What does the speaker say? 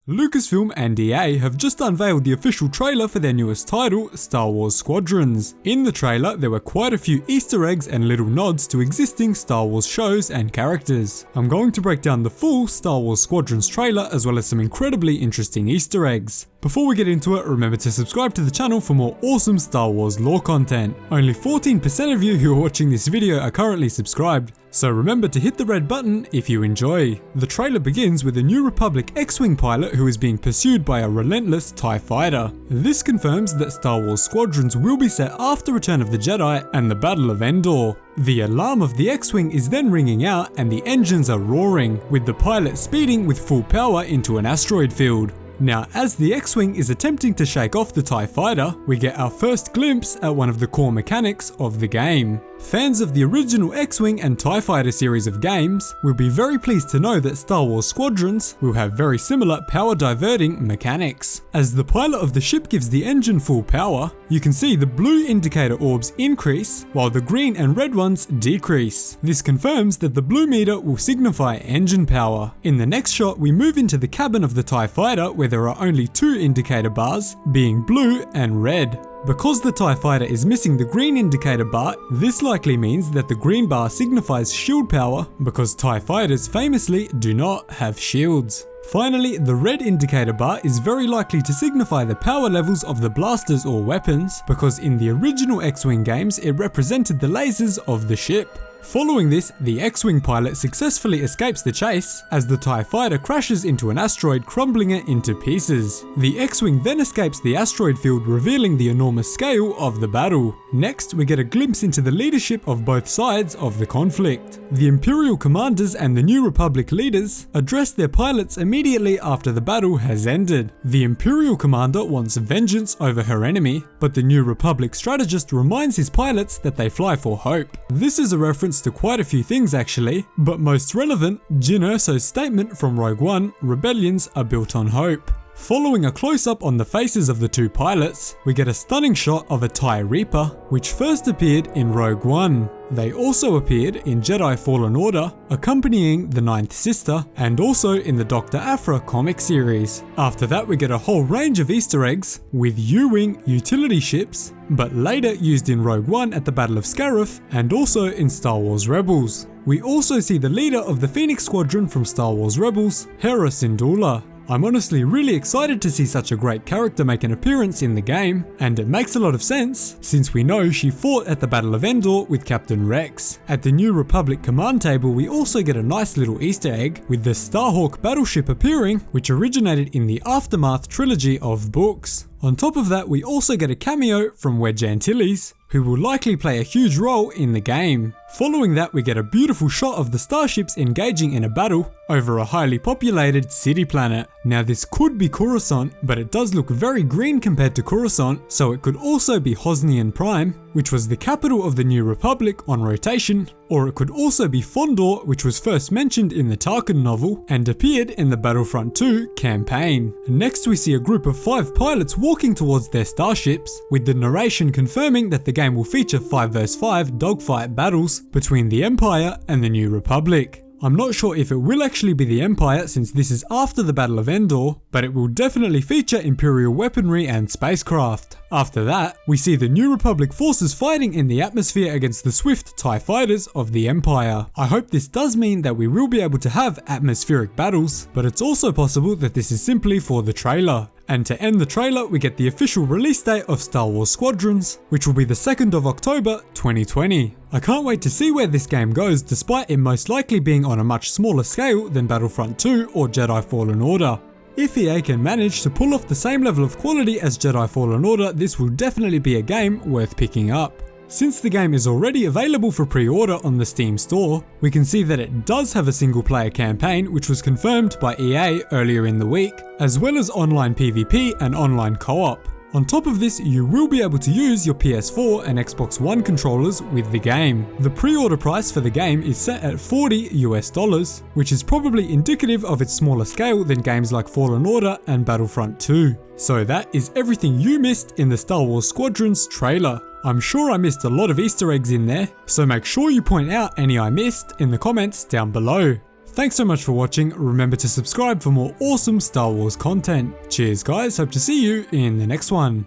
Lucasfilm and EA have just unveiled the official trailer for their newest title, Star Wars Squadrons. In the trailer, there were quite a few Easter eggs and little nods to existing Star Wars shows and characters. I'm going to break down the full Star Wars Squadrons trailer as well as some incredibly interesting Easter eggs. Before we get into it, remember to subscribe to the channel for more awesome Star Wars lore content. Only 14% of you who are watching this video are currently subscribed, so remember to hit the red button if you enjoy. The trailer begins with a New Republic X-Wing pilot who is being pursued by a relentless TIE fighter. This confirms that Star Wars Squadrons will be set after Return of the Jedi and the Battle of Endor. The alarm of the X-Wing is then ringing out and the engines are roaring, with the pilot speeding with full power into an asteroid field. Now, as the X-Wing is attempting to shake off the TIE fighter, we get our first glimpse at one of the core mechanics of the game. Fans of the original X-Wing and TIE Fighter series of games will be very pleased to know that Star Wars Squadrons will have very similar power diverting mechanics. As the pilot of the ship gives the engine full power, you can see the blue indicator orbs increase while the green and red ones decrease. This confirms that the blue meter will signify engine power. In the next shot, we move into the cabin of the TIE Fighter where there are only two indicator bars, being blue and red. Because the TIE Fighter is missing the green indicator bar, this likely means that the green bar signifies shield power because TIE Fighters famously do not have shields. Finally, the red indicator bar is very likely to signify the power levels of the blasters or weapons because in the original X-Wing games it represented the lasers of the ship. Following this, the X-Wing pilot successfully escapes the chase as the TIE Fighter crashes into an asteroid, crumbling it into pieces. The X-Wing then escapes the asteroid field, revealing the enormous scale of the battle. Next, we get a glimpse into the leadership of both sides of the conflict. The Imperial commanders and the New Republic leaders address their pilots immediately after the battle has ended. The Imperial commander wants vengeance over her enemy, but the New Republic strategist reminds his pilots that they fly for hope. This is a reference to quite a few things actually, but most relevant, Jyn Erso's statement from Rogue One, rebellions are built on hope. Following a close-up on the faces of the two pilots, we get a stunning shot of a TIE Reaper, which first appeared in Rogue One. They also appeared in Jedi Fallen Order, accompanying the Ninth Sister, and also in the Dr. Aphra comic series. After that, we get a whole range of Easter eggs with U-Wing utility ships, but later used in Rogue One at the Battle of Scarif and also in Star Wars Rebels. We also see the leader of the Phoenix Squadron from Star Wars Rebels, HERA Syndulla. I'm honestly really excited to see such a great character make an appearance in the game, and it makes a lot of sense since we know she fought at the Battle of Endor with Captain Rex. At the New Republic command table, we also get a nice little Easter egg with the Starhawk battleship appearing, which originated in the Aftermath trilogy of books. On top of that, we also get a cameo from Wedge Antilles, who will likely play a huge role in the game. Following that, we get a beautiful shot of the starships engaging in a battle over a highly populated city planet. Now this could be Coruscant, but it does look very green compared to Coruscant, so it could also be Hosnian Prime, which was the capital of the New Republic on rotation, or it could also be Fondor, which was first mentioned in the Tarkin novel and appeared in the Battlefront 2 campaign. Next, we see a group of 5 pilots walking towards their starships, with the narration confirming that the game will feature 5 vs 5 dogfight battles between the Empire and the New Republic. I'm not sure if it will actually be the Empire since this is after the Battle of Endor, but it will definitely feature Imperial weaponry and spacecraft. After that, we see the New Republic forces fighting in the atmosphere against the swift TIE fighters of the Empire. I hope this does mean that we will be able to have atmospheric battles, but it's also possible that this is simply for the trailer. And to end the trailer, we get the official release date of Star Wars Squadrons, which will be the 2nd of October 2020. I can't wait to see where this game goes, despite it most likely being on a much smaller scale than Battlefront 2 or Jedi Fallen Order. If EA can manage to pull off the same level of quality as Jedi Fallen Order, this will definitely be a game worth picking up. Since the game is already available for pre-order on the Steam store, we can see that it does have a single player campaign which was confirmed by EA earlier in the week, as well as online PvP and online co-op. On top of this, you will be able to use your PS4 and Xbox One controllers with the game. The pre-order price for the game is set at $40 US, which is probably indicative of its smaller scale than games like Fallen Order and Battlefront 2. So that is everything you missed in the Star Wars Squadrons trailer. I'm sure I missed a lot of Easter eggs in there, so make sure you point out any I missed in the comments down below. Thanks so much for watching. Remember to subscribe for more awesome Star Wars content. Cheers guys, hope to see you in the next one.